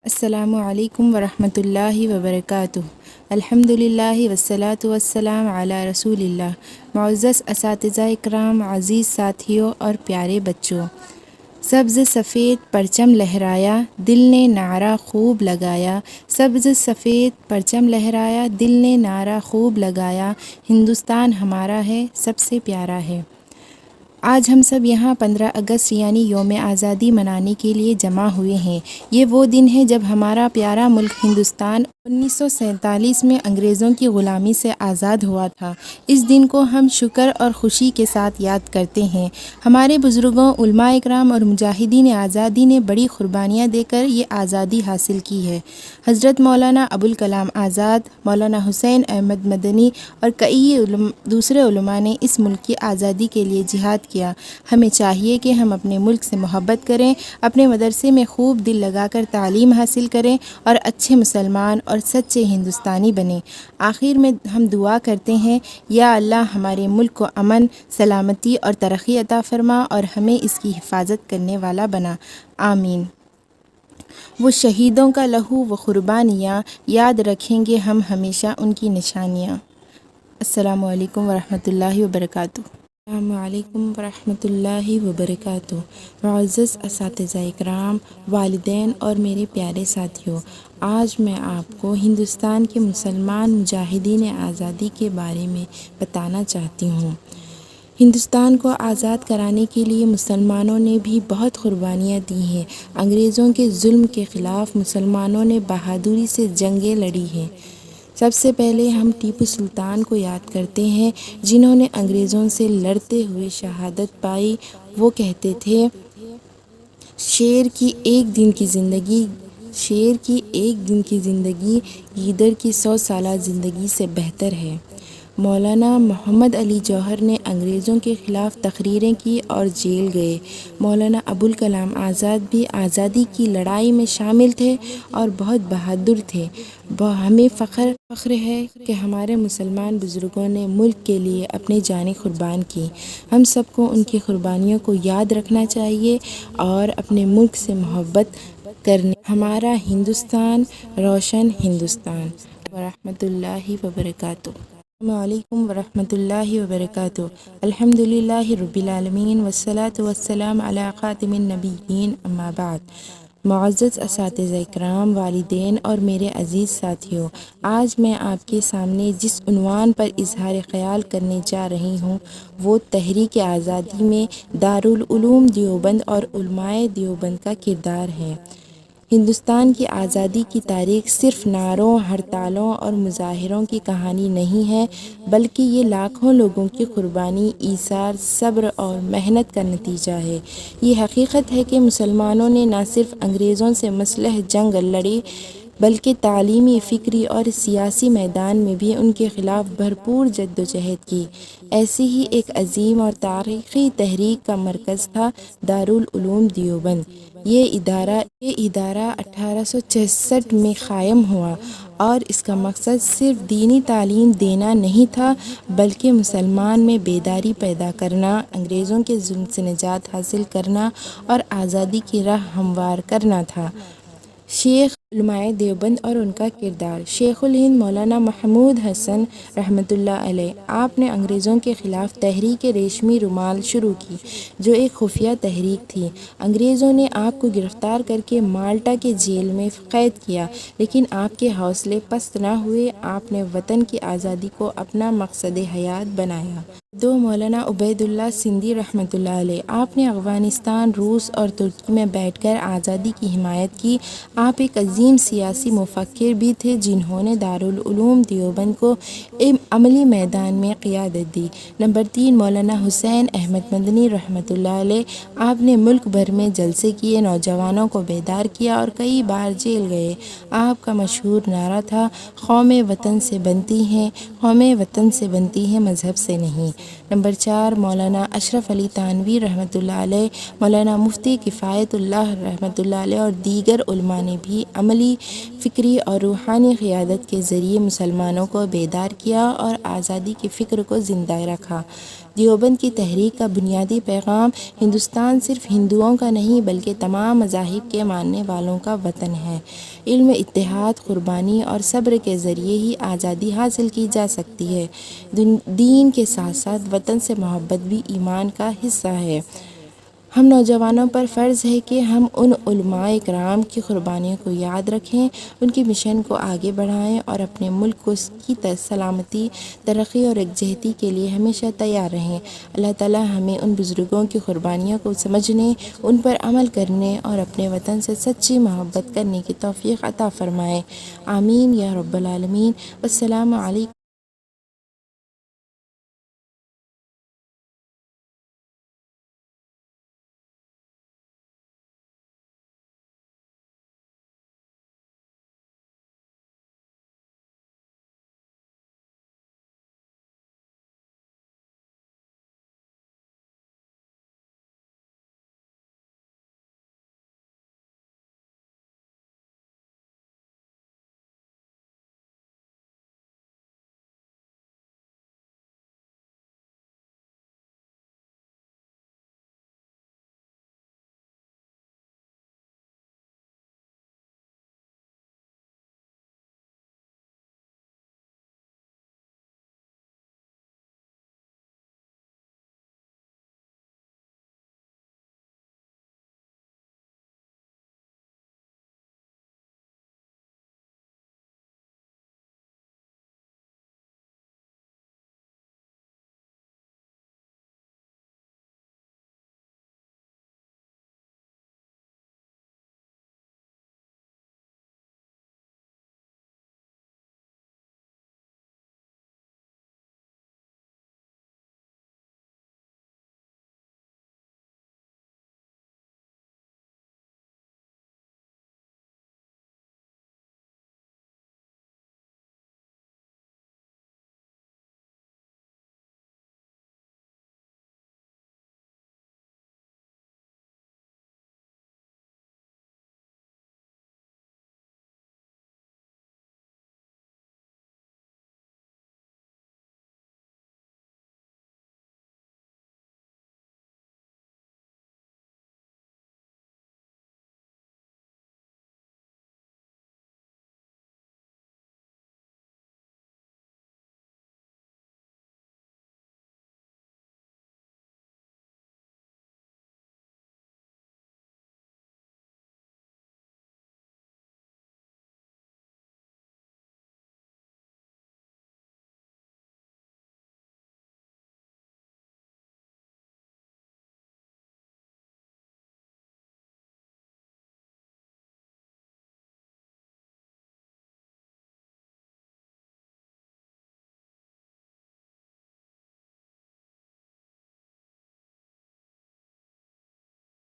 السلام علیکم ورحمۃ اللہ وبرکاتہ۔ الحمدللہ والصلاۃ والسلام علی رسول اللہ۔ معزز اساتذہ اکرام، عزیز ساتھیوں اور پیارے بچوں، سبز سفید پرچم لہرایا، دل نے نعرہ خوب لگایا۔ سبز سفید پرچم لہرایا، دل نے نعرہ خوب لگایا، ہندوستان ہمارا ہے، سب سے پیارا ہے۔ آج ہم سب یہاں 15 اگست یعنی یوم آزادی منانے کے لیے جمع ہوئے ہیں۔ یہ وہ دن ہے جب ہمارا پیارا ملک ہندوستان 1947 میں انگریزوں کی غلامی سے آزاد ہوا تھا۔ اس دن کو ہم شکر اور خوشی کے ساتھ یاد کرتے ہیں۔ ہمارے بزرگوں، علماء اکرام اور مجاہدین آزادی نے بڑی قربانیاں دے کر یہ آزادی حاصل کی ہے۔ حضرت مولانا ابوالکلام آزاد، مولانا حسین احمد مدنی اور کئی دوسرے علماء نے اس ملک کی آزادی کے لیے جہاد کیا۔ ہمیں چاہیے کہ ہم اپنے ملک سے محبت کریں، اپنے مدرسے میں خوب دل لگا کر تعلیم حاصل کریں اور اچھے مسلمان اور سچے ہندوستانی بنیں۔ آخر میں ہم دعا کرتے ہیں، یا اللہ ہمارے ملک کو امن، سلامتی اور ترقی عطا فرما اور ہمیں اس کی حفاظت کرنے والا بنا، آمین۔ وہ شہیدوں کا لہو و قربانیاں یاد رکھیں گے ہم ہمیشہ ان کی نشانیاں۔ السلام علیکم ورحمۃ اللہ وبرکاتہ۔ السلام علیکم ورحمۃ اللہ وبرکاتہ۔ معزز اساتذہ اکرام، والدین اور میرے پیارے ساتھیوں، آج میں آپ کو ہندوستان کے مسلمان مجاہدین آزادی کے بارے میں بتانا چاہتی ہوں۔ ہندوستان کو آزاد کرانے کے لیے مسلمانوں نے بھی بہت قربانیاں دی ہیں۔ انگریزوں کے ظلم کے خلاف مسلمانوں نے بہادری سے جنگیں لڑی ہیں۔ سب سے پہلے ہم ٹیپو سلطان کو یاد کرتے ہیں، جنہوں نے انگریزوں سے لڑتے ہوئے شہادت پائی۔ وہ کہتے تھے، شیر کی ایک دن کی زندگی گیدڑ کی 100 سالہ زندگی سے بہتر ہے۔ مولانا محمد علی جوہر نے انگریزوں کے خلاف تقریریں کی اور جیل گئے۔ مولانا ابوالکلام آزاد بھی آزادی کی لڑائی میں شامل تھے اور بہت بہادر تھے۔ ہمیں فخر ہے کہ ہمارے مسلمان بزرگوں نے ملک کے لیے اپنی جانیں قربان کی۔ ہم سب کو ان کی قربانیوں کو یاد رکھنا چاہیے اور اپنے ملک سے محبت کرنے۔ ہمارا ہندوستان، روشن ہندوستان۔ ورحمۃ اللہ وبرکاتہ۔ السلام علیکم ورحمۃ اللہ وبرکاتہ۔ الحمدللہ رب العالمین والصلاۃ والسلام علی خاتم النبیین، اما بعد۔ معزز اساتذہ اکرام، والدین اور میرے عزیز ساتھیوں، آج میں آپ کے سامنے جس عنوان پر اظہار خیال کرنے جا رہی ہوں وہ تحریک آزادی میں دارالعلوم دیوبند اور علماء دیوبند کا کردار ہے۔ ہندوستان کی آزادی کی تاریخ صرف نعروں، ہڑتالوں اور مظاہروں کی کہانی نہیں ہے، بلکہ یہ لاکھوں لوگوں کی قربانی، ایثار، صبر اور محنت کا نتیجہ ہے۔ یہ حقیقت ہے کہ مسلمانوں نے نہ صرف انگریزوں سے مسلح جنگ لڑی، بلکہ تعلیمی، فکری اور سیاسی میدان میں بھی ان کے خلاف بھرپور جدوجہد کی۔ ایسی ہی ایک عظیم اور تاریخی تحریک کا مرکز تھا دارالعلوم دیوبند۔ یہ ادارہ 1866 میں قائم ہوا اور اس کا مقصد صرف دینی تعلیم دینا نہیں تھا، بلکہ مسلمان میں بیداری پیدا کرنا، انگریزوں کے ظلم سے نجات حاصل کرنا اور آزادی کی راہ ہموار کرنا تھا۔ شیخ علماء دیوبند اور ان کا کردار۔ شیخ الہند مولانا محمود حسن رحمۃ اللہ علیہ، آپ نے انگریزوں کے خلاف تحریک ریشمی رومال شروع کی، جو ایک خفیہ تحریک تھی۔ انگریزوں نے آپ کو گرفتار کر کے مالٹا کے جیل میں قید کیا، لیکن آپ کے حوصلے پست نہ ہوئے۔ آپ نے وطن کی آزادی کو اپنا مقصد حیات بنایا۔ مولانا عبید اللہ سندھی رحمۃ اللہ علیہ، آپ نے افغانستان، روس اور ترکی میں بیٹھ کر آزادی کی حمایت کی۔ آپ ایک عظیم سیاسی مفکر بھی تھے، جنہوں نے دارالعلوم دیوبند کو عملی میدان میں قیادت دی۔ نمبر 3، مولانا حسین احمد مدنی رحمۃ اللہ علیہ، آپ نے ملک بھر میں جلسے کیے، نوجوانوں کو بیدار کیا اور کئی بار جیل گئے۔ آپ کا مشہور نعرہ تھا، قومیں وطن سے بنتی ہیں، قومیں وطن سے بنتی ہیں، مذہب سے نہیں۔ نمبر 4 مولانا اشرف علی تھانوی رحمۃ اللہ علیہ، مولانا مفتی کفایت اللہ رحمۃ اللہ علیہ اور دیگر علماء نے بھی عملی، فکری اور روحانی قیادت کے ذریعے مسلمانوں کو بیدار کیا اور آزادی کی فکر کو زندہ رکھا۔ دیوبند کی تحریک کا بنیادی پیغام ہندوستان صرف ہندوؤں کا نہیں بلکہ تمام مذاہب کے ماننے والوں کا وطن ہے۔ علم، اتحاد، قربانی اور صبر کے ذریعے ہی آزادی حاصل کی جا سکتی ہے۔ دین کے ساتھ ساتھ وطن سے محبت بھی ایمان کا حصہ ہے۔ ہم نوجوانوں پر فرض ہے کہ ہم ان علماء کرام کی قربانیوں کو یاد رکھیں، ان کی مشن کو آگے بڑھائیں اور اپنے ملک کی سلامتی، ترقی اور یکجہتی کے لیے ہمیشہ تیار رہیں۔ اللہ تعالی ہمیں ان بزرگوں کی قربانیوں کو سمجھنے، ان پر عمل کرنے اور اپنے وطن سے سچی محبت کرنے کی توفیق عطا فرمائے۔ آمین یا رب العالمین۔ السلام علیکم۔